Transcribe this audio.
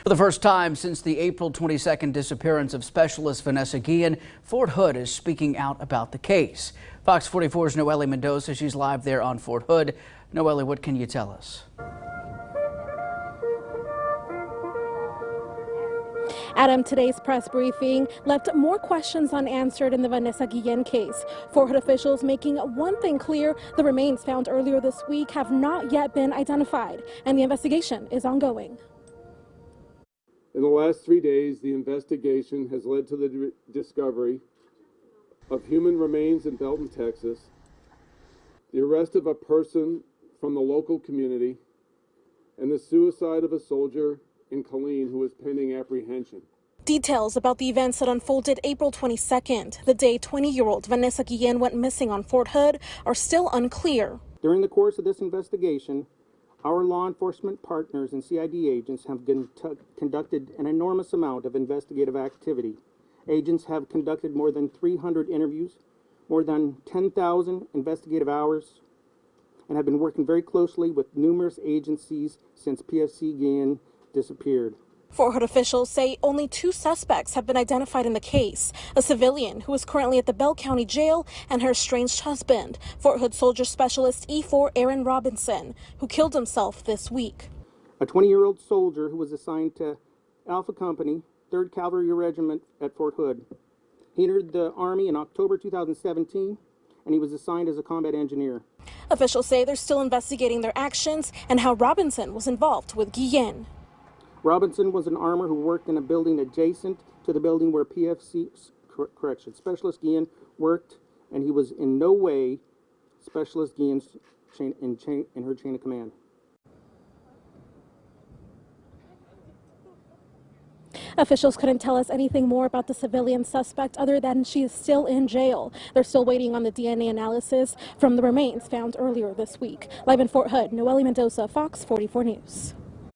For the first time since the April 22nd disappearance of Specialist Vanessa Guillen, Fort Hood is speaking out about the case. Fox 44's Noelle Mendoza, she's live there on Fort Hood. Noelle, what can you tell us? Adam, today's press briefing left more questions unanswered in the Vanessa Guillen case. Fort Hood officials making one thing clear: the remains found earlier this week have not yet been identified, and the investigation is ongoing. In the last 3 days, the investigation has led to the discovery of human remains in Belton, Texas, the arrest of a person from the local community, and the suicide of a soldier in Killeen who is pending apprehension. Details about the events that unfolded April 22nd, the day 20-year-old Vanessa Guillen went missing on Fort Hood, are still unclear. During the course of this investigation, our law enforcement partners and CID agents have conducted an enormous amount of investigative activity. Agents have conducted more than 300 interviews, more than 10,000 investigative hours, and have been working very closely with numerous agencies since PFC Guillen disappeared. Fort Hood officials say only 2 suspects have been identified in the case: a civilian who is currently at the Bell County Jail and her estranged husband, Fort Hood Soldier Specialist E4 Aaron Robinson, who killed himself this week. A 20-year-old soldier who was assigned to Alpha Company, 3rd Cavalry Regiment at Fort Hood. He entered the Army in October 2017, and he was assigned as a combat engineer. Officials say they're still investigating their actions and how Robinson was involved with Guillen. Robinson was an armor who worked in a building adjacent to the building where Specialist Guillen worked, and he was in no way Specialist Guillen's in her chain of command. Officials couldn't tell us anything more about the civilian suspect other than she is still in jail. They're still waiting on the DNA analysis from the remains found earlier this week. Live in Fort Hood, Noelle Mendoza, Fox 44 News.